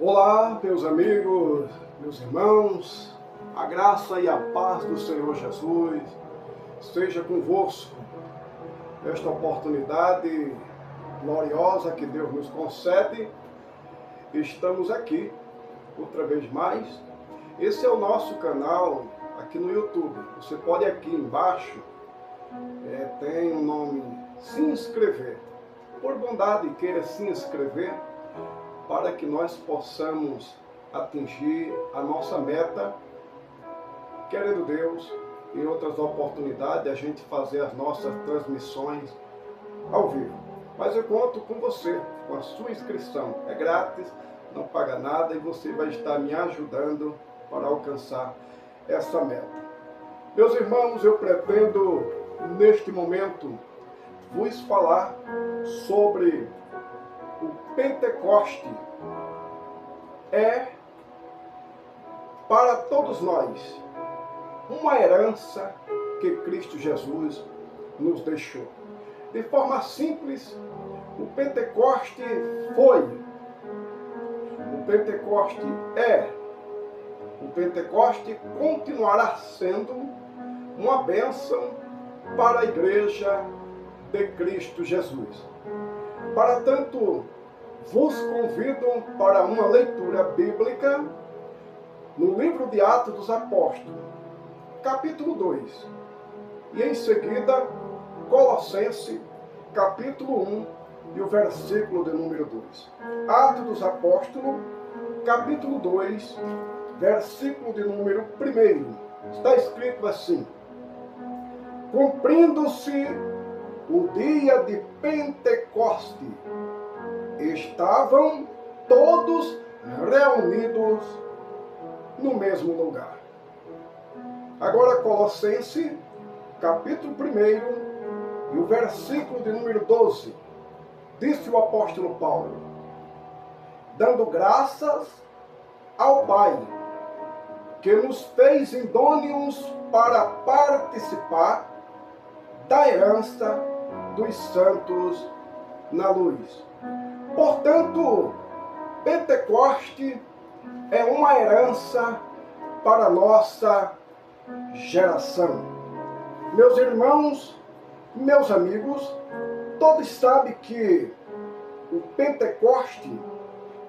Olá, meus amigos, meus irmãos, a graça e a paz do Senhor Jesus esteja convosco. Esta oportunidade gloriosa que Deus nos concede, estamos aqui outra vez mais. Esse é o nosso canal aqui no YouTube. Você pode aqui embaixo, tem o nome se inscrever. Por bondade, queira se inscrever para que nós possamos atingir a nossa meta, querendo Deus, em outras oportunidades, a gente fazer as nossas transmissões ao vivo. Mas eu conto com você, com a sua inscrição. É grátis, não paga nada e você vai estar me ajudando para alcançar essa meta. Meus irmãos, eu pretendo, neste momento, vos falar sobre o Pentecoste. É, para todos nós, uma herança que Cristo Jesus nos deixou. De forma simples, o Pentecoste foi, o Pentecoste é, o Pentecoste continuará sendo uma bênção para a Igreja de Cristo Jesus. Para tanto, vos convido para uma leitura bíblica no livro de Atos dos Apóstolos, capítulo 2, e em seguida Colossenses, capítulo 1, e o versículo de número 2. Atos dos Apóstolos, capítulo 2, versículo de número 1. Está escrito assim: cumprindo-se o dia de Pentecoste, estavam todos reunidos no mesmo lugar. Agora Colossenses, capítulo 1, e o versículo de número 12, disse o apóstolo Paulo: dando graças ao Pai, que nos fez idôneos para participar da herança dos santos na luz. Portanto, Pentecoste é uma herança para a nossa geração. Meus irmãos, meus amigos, todos sabem que o Pentecoste,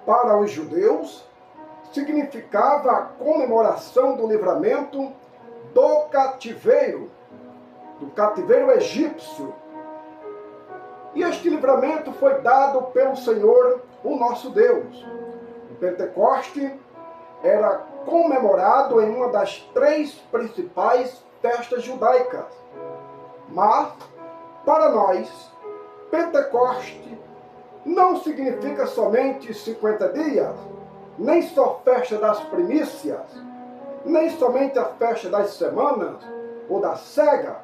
para os judeus, significava a comemoração do livramento do cativeiro egípcio. E este livramento foi dado pelo Senhor, o nosso Deus. O Pentecoste era comemorado em uma das 3 principais festas judaicas. Mas, para nós, Pentecoste não significa somente 50 dias, nem só festa das primícias, nem somente a festa das semanas ou da cega,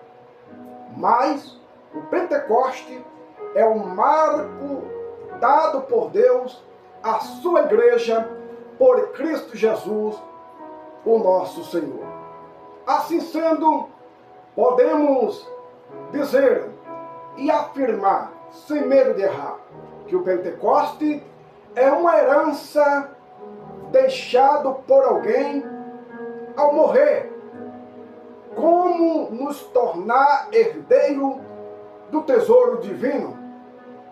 mas o Pentecoste é um marco dado por Deus à sua igreja, por Cristo Jesus, o nosso Senhor. Assim sendo, podemos dizer e afirmar, sem medo de errar, que o Pentecoste é uma herança deixada por alguém ao morrer. Como nos tornar herdeiro do tesouro divino?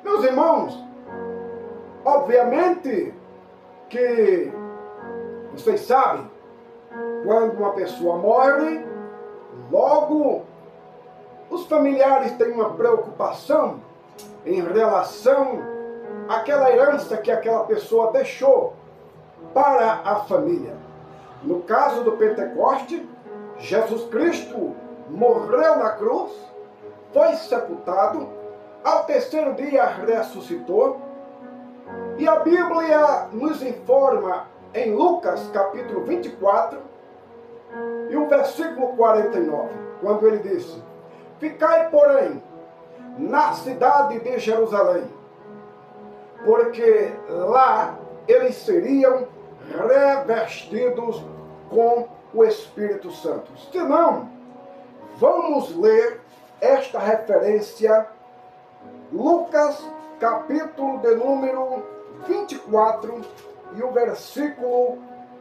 Meus irmãos, obviamente que vocês sabem, quando uma pessoa morre, logo os familiares têm uma preocupação em relação àquela herança que aquela pessoa deixou para a família. No caso do Pentecoste, Jesus Cristo morreu na cruz, foi sepultado, ao 3º dia ressuscitou, e a Bíblia nos informa em Lucas capítulo 24 e o versículo 49, quando ele disse: ficai, porém, na cidade de Jerusalém, porque lá eles seriam revestidos com o Espírito Santo. Se não, vamos ler esta referência, Lucas capítulo de número 24, e o versículo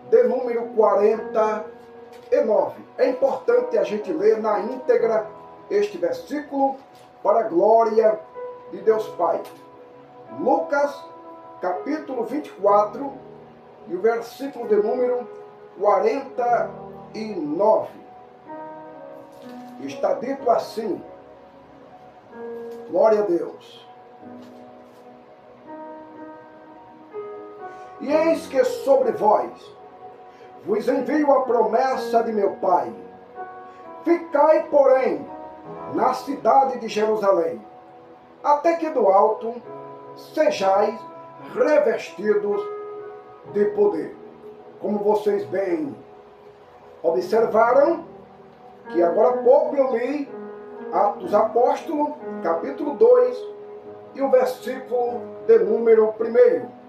de número 49. É importante a gente ler na íntegra este versículo para a glória de Deus Pai. Lucas, capítulo 24, e o versículo de número 49. Está dito assim: glória a Deus. E eis que sobre vós vos envio a promessa de meu Pai. Ficai, porém, na cidade de Jerusalém, até que do alto sejais revestidos de poder. Como vocês bem observaram, que agora há pouco eu li Atos dos Apóstolos, capítulo 2, e o versículo de número 1.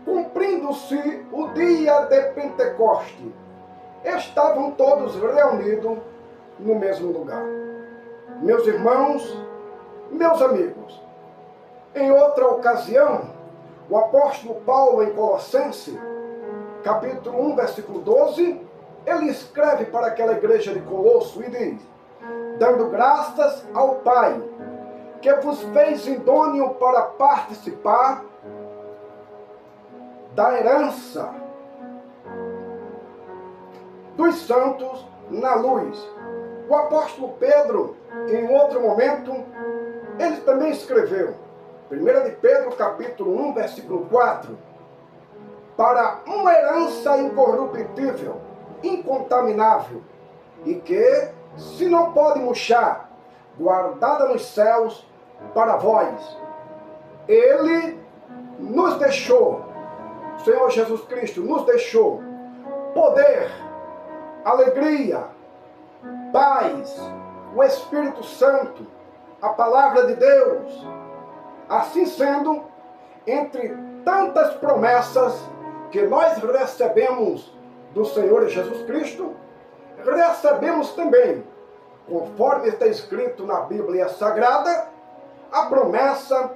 Cumprindo-se o dia de Pentecoste, estavam todos reunidos no mesmo lugar. Meus irmãos, meus amigos, em outra ocasião, o apóstolo Paulo, em Colossenses, capítulo 1, versículo 12, ele escreve para aquela igreja de Colosso e diz: dando graças ao Pai, que vos fez idôneo para participar da herança dos santos na luz. O apóstolo Pedro, em outro momento, ele também escreveu, 1 de Pedro, capítulo 1, versículo 4, para uma herança incorruptível, incontaminável, e que se não pode murchar, guardada nos céus para vós. Ele nos deixou, o Senhor Jesus Cristo nos deixou poder, alegria, paz, o Espírito Santo, a palavra de Deus. Assim sendo, entre tantas promessas que nós recebemos do Senhor Jesus Cristo, recebemos também, conforme está escrito na Bíblia Sagrada, a promessa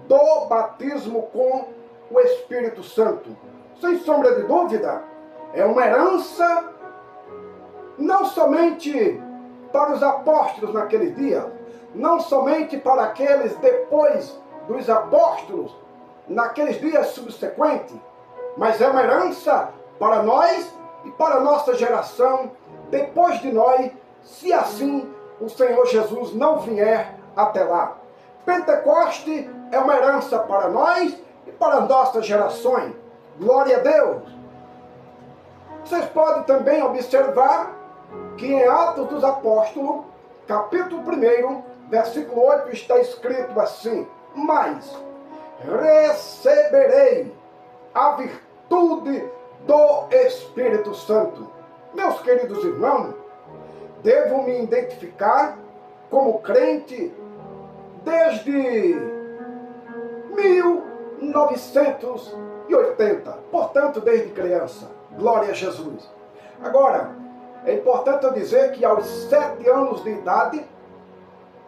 do batismo com o Espírito Santo. Sem sombra de dúvida, é uma herança não somente para os apóstolos naquele dia, não somente para aqueles depois dos apóstolos, naqueles dias subsequentes, mas é uma herança para nós e para a nossa geração, depois de nós, se assim o Senhor Jesus não vier até lá. Pentecoste é uma herança para nós e para as nossas gerações. Glória a Deus! Vocês podem também observar que em Atos dos Apóstolos, capítulo 1, versículo 8, está escrito assim: mas receberei a virtude do Espírito Santo. Meus queridos irmãos, devo me identificar como crente desde 1980, portanto desde criança. Glória a Jesus. Agora, é importante eu dizer que aos 7 anos de idade,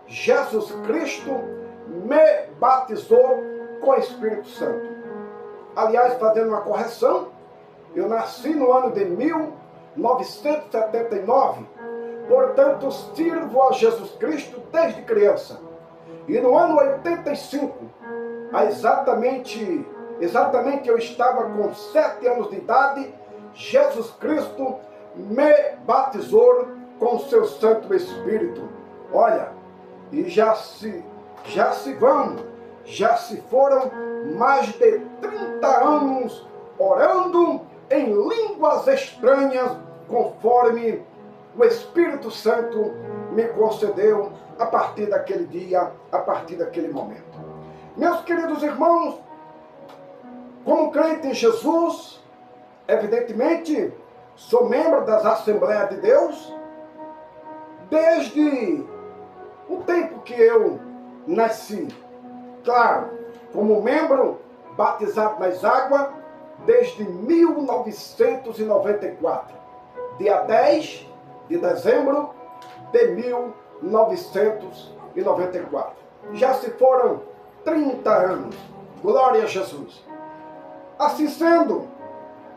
Jesus Cristo me batizou com o Espírito Santo. Aliás, fazendo uma correção, eu nasci no ano de 1979, portanto sirvo a Jesus Cristo desde criança. E no ano 85, exatamente eu estava com 7 anos de idade, Jesus Cristo me batizou com o seu Santo Espírito. Olha, e já se foram mais de 30 anos orando em línguas estranhas, conforme o Espírito Santo me concedeu a partir daquele dia, a partir daquele momento. Meus queridos irmãos, como crente em Jesus, evidentemente, sou membro das Assembleias de Deus desde o tempo que eu nasci. Claro, como membro batizado nas águas desde 1994, dia 10 de dezembro de 1994. Já se foram 30 anos. Glória a Jesus. Assim sendo,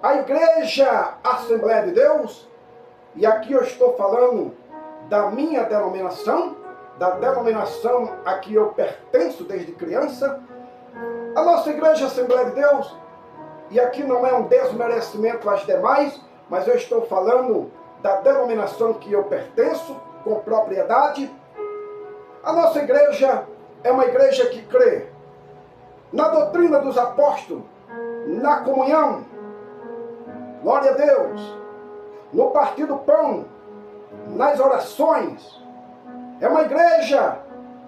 A Igreja Assembleia de Deus, e aqui eu estou falando da minha denominação, da denominação a que eu pertenço desde criança, a nossa Igreja Assembleia de Deus, e aqui não é um desmerecimento às demais, mas eu estou falando da denominação que eu pertenço, com propriedade. A nossa igreja é uma igreja que crê na doutrina dos apóstolos, na comunhão, glória a Deus, no partir do pão, nas orações. É uma igreja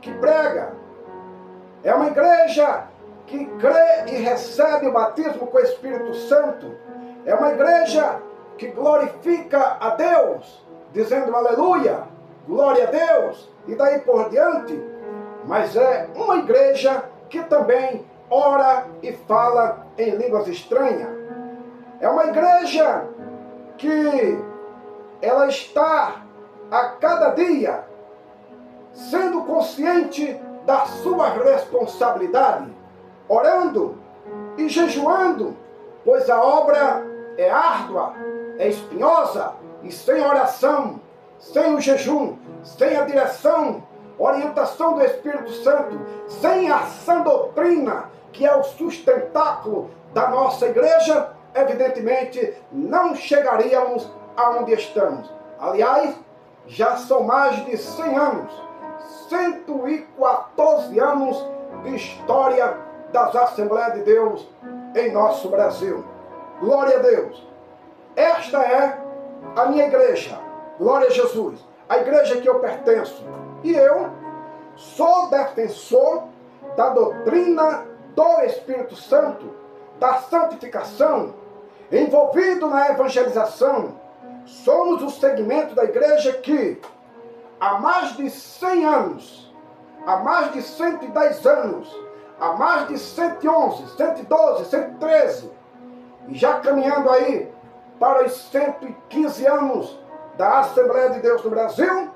que prega, é uma igreja que crê e recebe o batismo com o Espírito Santo, é uma igreja que glorifica a Deus, dizendo aleluia, glória a Deus, e daí por diante. Mas é uma igreja que também ora e fala em línguas estranhas. É uma igreja que ela está a cada dia sendo consciente da sua responsabilidade, orando e jejuando, pois a obra é árdua, é espinhosa, e sem oração, sem o jejum, sem a direção, orientação do Espírito Santo, sem a sã doutrina, que é o sustentáculo da nossa igreja, evidentemente não chegaríamos aonde estamos. Aliás, já são mais de 100 anos, 114 anos de história das Assembleias de Deus em nosso Brasil. Glória a Deus. Esta é a minha igreja, glória a Jesus, a igreja que eu pertenço. E eu sou defensor da doutrina do Espírito Santo, da santificação, envolvido na evangelização. Somos o segmento da igreja que, há mais de 100 anos, há mais de 110 anos, há mais de 111, 112, 113, e já caminhando aí para os 115 anos da Assembleia de Deus no Brasil,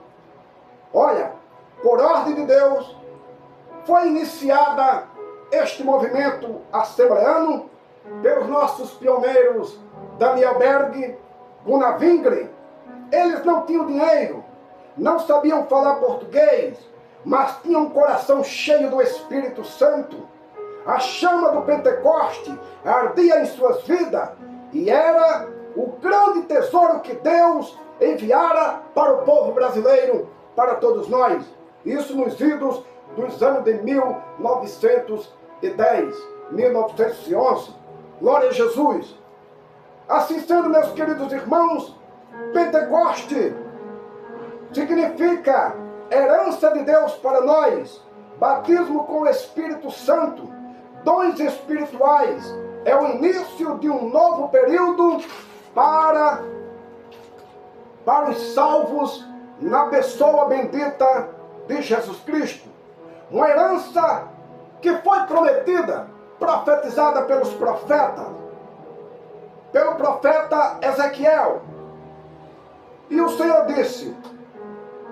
olha, por ordem de Deus, foi iniciada este movimento assembleano pelos nossos pioneiros Daniel Berg, Gunnar Wingren. Eles não tinham dinheiro, não sabiam falar português, mas tinham um coração cheio do Espírito Santo. A chama do Pentecoste ardia em suas vidas e era o grande tesouro que Deus enviara para o povo brasileiro, para todos nós. Isso nos idos dos anos de 1910, 1911. Glória a Jesus. Assim sendo, meus queridos irmãos, Pentecoste significa herança de Deus para nós, batismo com o Espírito Santo, dons espirituais. É o início de um novo período para os salvos na pessoa bendita de Jesus Cristo. Uma herança que foi prometida, profetizada pelos profetas, pelo profeta Ezequiel. E o Senhor disse: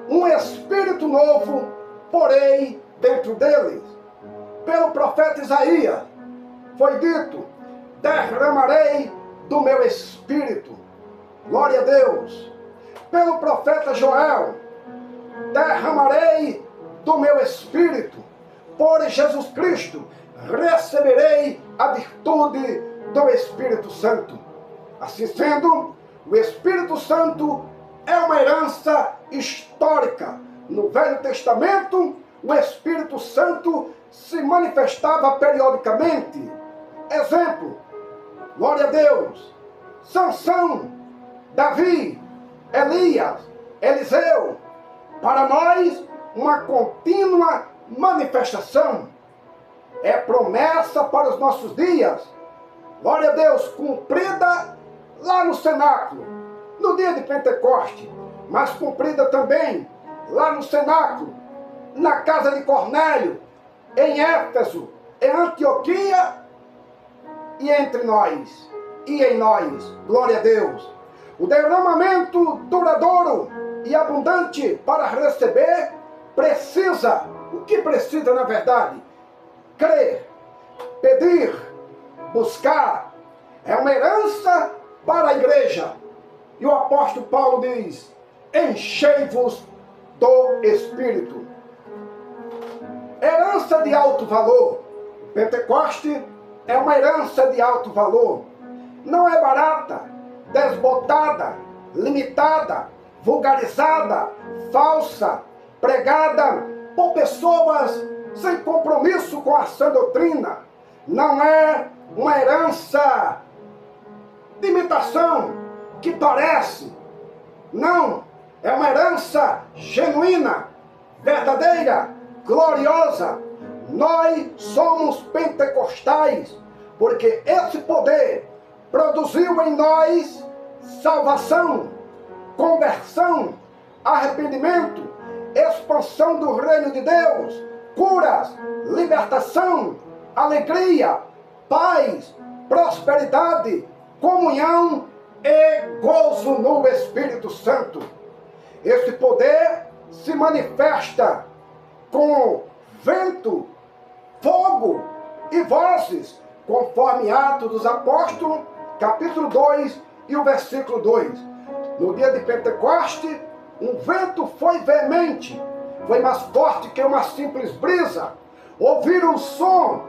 um espírito novo porei dentro deles. Pelo profeta Isaías foi dito: derramarei do meu espírito. Glória a Deus. Pelo profeta Joel: derramarei do meu espírito. Por Jesus Cristo receberei a virtude do Espírito Santo. Assim sendo, o Espírito Santo é uma herança histórica. No Velho Testamento, o Espírito Santo se manifestava periodicamente. Exemplo, glória a Deus, Sansão, Davi, Elias, Eliseu. Para nós, uma contínua manifestação. É promessa para os nossos dias. Glória a Deus, cumprida lá no cenáculo, no dia de Pentecoste, mas cumprida também lá no cenáculo, na casa de Cornélio, em Éfeso, em Antioquia e entre nós, e em nós. Glória a Deus. O derramamento duradouro e abundante para receber precisa, o que precisa na verdade? Crer, pedir, buscar. É uma herança para a igreja. E o apóstolo Paulo diz: enchei-vos do Espírito. Herança de alto valor. Pentecoste é uma herança de alto valor. Não é barata, desbotada, limitada, vulgarizada, falsa, pregada por pessoas sem compromisso com a sã doutrina. Não é uma herança de imitação que parece. Não, é uma herança genuína, verdadeira, gloriosa. Nós somos pentecostais porque esse poder produziu em nós salvação, conversão, arrependimento, expansão do reino de Deus, curas, libertação, alegria, paz, prosperidade, comunhão e gozo no Espírito Santo. Esse poder se manifesta com vento, fogo e vozes, conforme Atos dos Apóstolos, capítulo 2 e o versículo 2. No dia de Pentecoste, um vento foi veemente, foi mais forte que uma simples brisa. Ouviram o som,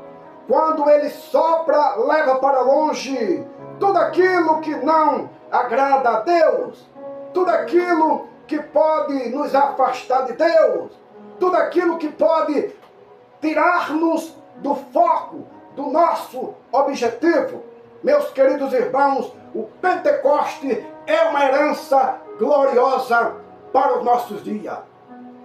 quando ele sopra, leva para longe tudo aquilo que não agrada a Deus, tudo aquilo que pode nos afastar de Deus, tudo aquilo que pode tirar-nos do foco, do nosso objetivo. Meus queridos irmãos, o Pentecoste é uma herança gloriosa para os nossos dias,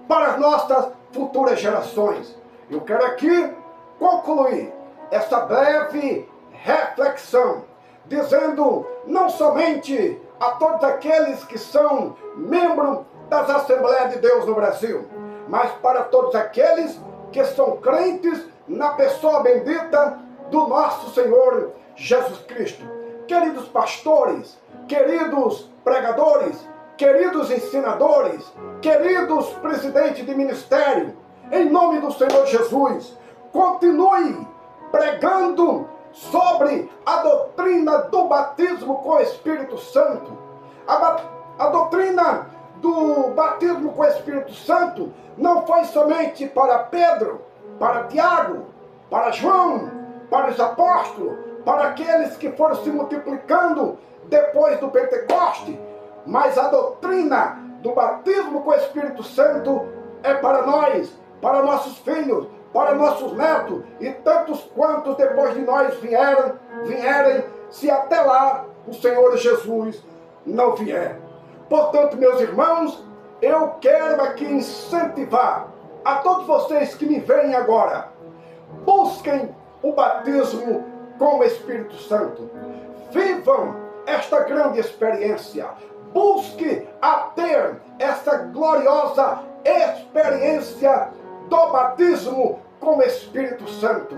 para as nossas futuras gerações. Eu quero aqui concluir essa breve reflexão, dizendo não somente a todos aqueles que são membros das Assembleias de Deus no Brasil, mas para todos aqueles que são crentes na pessoa bendita do nosso Senhor Jesus Cristo. Queridos pastores, queridos pregadores, queridos ensinadores, queridos presidentes de ministério, em nome do Senhor Jesus, continue pregando sobre a doutrina do batismo com o Espírito Santo. A doutrina do batismo com o Espírito Santo não foi somente para Pedro, para Tiago, para João, para os apóstolos, para aqueles que foram se multiplicando depois do Pentecoste, mas a doutrina do batismo com o Espírito Santo é para nós, para nossos filhos, para nossos netos e tantos quantos depois de nós vierem, se até lá o Senhor Jesus não vier. Portanto, meus irmãos, eu quero aqui incentivar a todos vocês que me veem agora, busquem o batismo com o Espírito Santo. Vivam esta grande experiência. Busque a ter essa gloriosa experiência do batismo com o Espírito Santo.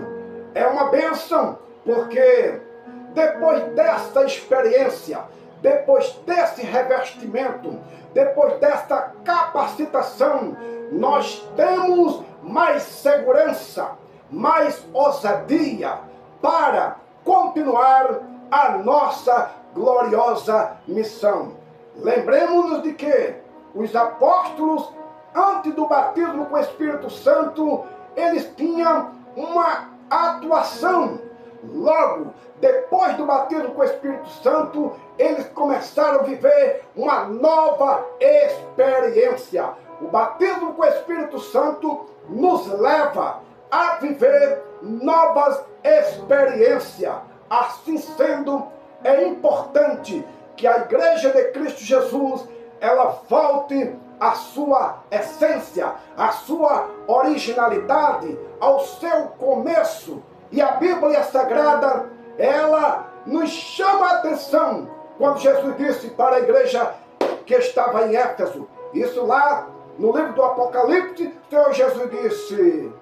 É uma bênção, porque depois dessa experiência, depois desse revestimento, depois desta capacitação, nós temos mais segurança, mais ousadia para continuar a nossa gloriosa missão. Lembremos-nos de que os apóstolos, antes do batismo com o Espírito Santo, eles tinham uma atuação. Logo, depois do batismo com o Espírito Santo, eles começaram a viver uma nova experiência. O batismo com o Espírito Santo nos leva a viver novas experiências. Assim sendo, é importante que a Igreja de Cristo Jesus, ela volte à sua essência, à sua originalidade, ao seu começo. E a Bíblia Sagrada, ela nos chama a atenção quando Jesus disse para a igreja que estava em Éfeso. Isso lá no livro do Apocalipse, o Senhor Jesus disse: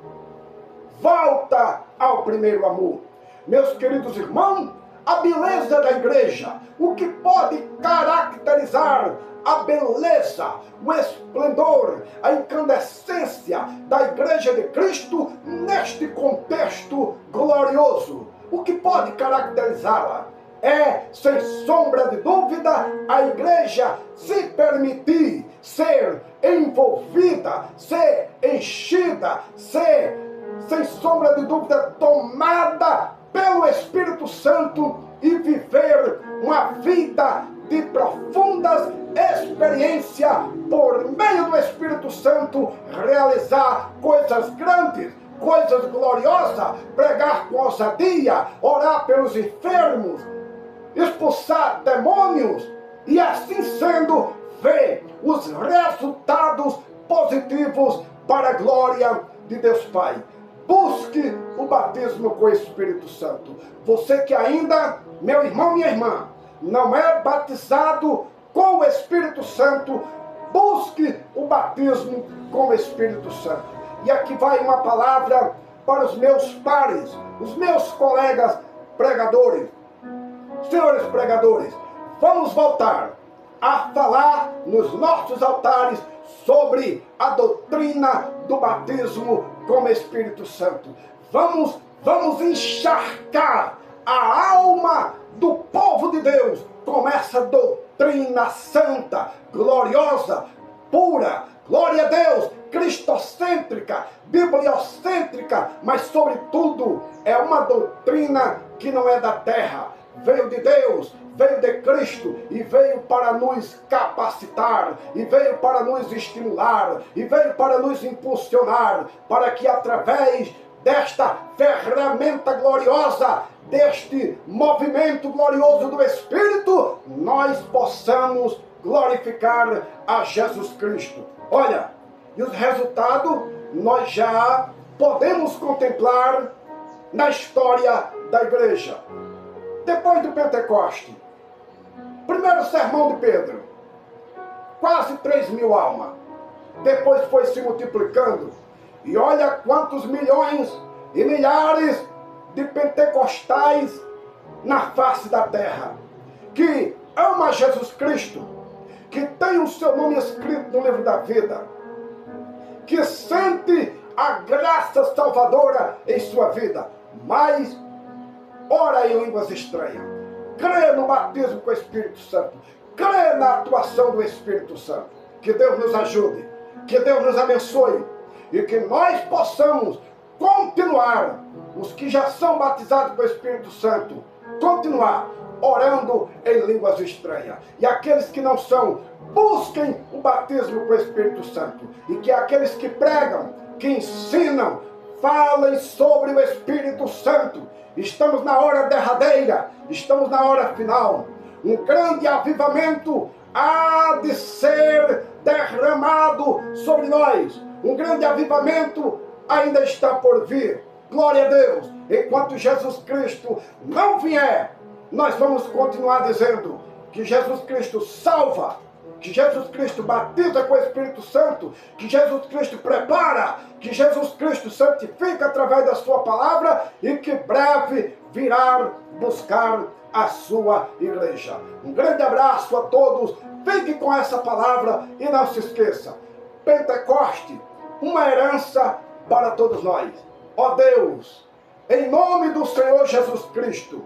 volta ao primeiro amor. Meus queridos irmãos, a beleza da igreja, o que pode caracterizar a beleza, o esplendor, a incandescência da Igreja de Cristo neste contexto glorioso. O que pode caracterizá-la? é, sem sombra de dúvida, a igreja se permitir ser envolvida, ser enchida, ser, sem sombra de dúvida, tomada pelo Espírito Santo e viver uma vida de profundas experiências por meio do Espírito Santo, realizar coisas grandes, coisas gloriosas, pregar com ousadia, orar pelos enfermos, expulsar demônios e, assim sendo, ver os resultados positivos para a glória de Deus Pai. Busque o batismo com o Espírito Santo. Você que ainda, meu irmão, minha irmã, não é batizado com o Espírito Santo, busque o batismo com o Espírito Santo. E aqui vai uma palavra para os meus pares, os meus colegas pregadores. Senhores pregadores, vamos voltar a falar nos nossos altares sobre a doutrina do batismo com o Espírito Santo. Vamos encharcar a alma do povo de Deus com essa doutrina santa, gloriosa, pura, glória a Deus, cristocêntrica, bibliocêntrica, mas sobretudo é uma doutrina que não é da terra, veio de Deus, veio de Cristo e veio para nos capacitar, e veio para nos estimular, e veio para nos impulsionar, para que através desta ferramenta gloriosa, deste movimento glorioso do Espírito, nós possamos glorificar a Jesus Cristo. Olha, e os resultados nós já podemos contemplar na história da igreja. Depois do Pentecoste, primeiro sermão de Pedro, quase 3.000 almas. Depois foi se multiplicando. E olha quantos milhões e milhares de pentecostais na face da terra, que ama Jesus Cristo, que tem o seu nome escrito no livro da vida, que sente a graça salvadora em sua vida, mas ora em línguas estranhas, crê no batismo com o Espírito Santo, crê na atuação do Espírito Santo. Que Deus nos ajude, que Deus nos abençoe e que nós possamos continuar, os que já são batizados com o Espírito Santo, continuar orando em línguas estranhas. E aqueles que não são, busquem o batismo com o Espírito Santo. E que aqueles que pregam, que ensinam, falem sobre o Espírito Santo. Estamos na hora derradeira, estamos na hora final. Um grande avivamento há de ser derramado sobre nós. Um grande avivamento ainda está por vir. Glória a Deus. Enquanto Jesus Cristo não vier, nós vamos continuar dizendo que Jesus Cristo salva, que Jesus Cristo batiza com o Espírito Santo, que Jesus Cristo prepara, que Jesus Cristo santifica através da sua palavra e que breve virá buscar a sua igreja. Um grande abraço a todos, fique com essa palavra e não se esqueça, Pentecoste, uma herança para todos nós. Ó Deus, em nome do Senhor Jesus Cristo,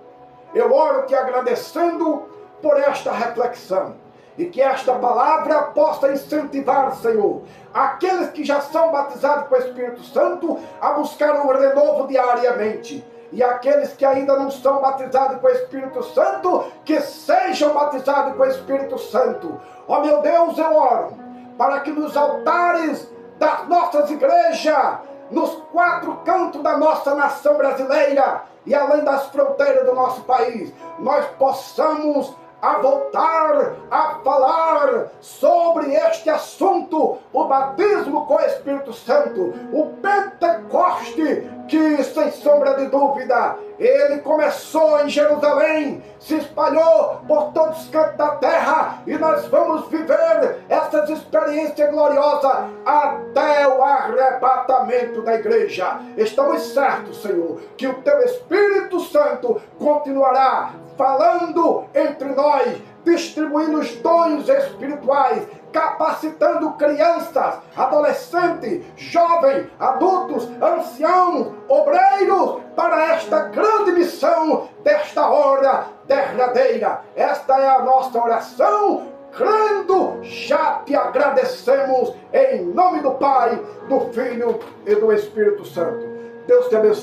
eu oro te agradecendo por esta reflexão e que esta palavra possa incentivar, Senhor, aqueles que já são batizados com o Espírito Santo a buscar um renovo diariamente. E aqueles que ainda não são batizados com o Espírito Santo, que sejam batizados com o Espírito Santo. Ó meu Deus, eu oro para que nos altares das nossas igrejas, nos 4 cantos da nossa nação brasileira e além das fronteiras do nosso país, nós possamos a voltar a falar sobre este assunto, o batismo com o Espírito Santo, o Pentecoste, que sem sombra de dúvida, ele começou em Jerusalém, se espalhou por todos os cantos da terra, e nós vamos viver essas experiências gloriosas até o arrebatamento da igreja. Estamos certos, Senhor, que o teu Espírito Santo continuará falando entre nós, distribuindo os dons espirituais, capacitando crianças, adolescentes, jovens, adultos, anciãos, obreiros, para esta grande missão desta hora derradeira. Esta é a nossa oração, crendo, já te agradecemos, em nome do Pai, do Filho e do Espírito Santo. Deus te abençoe.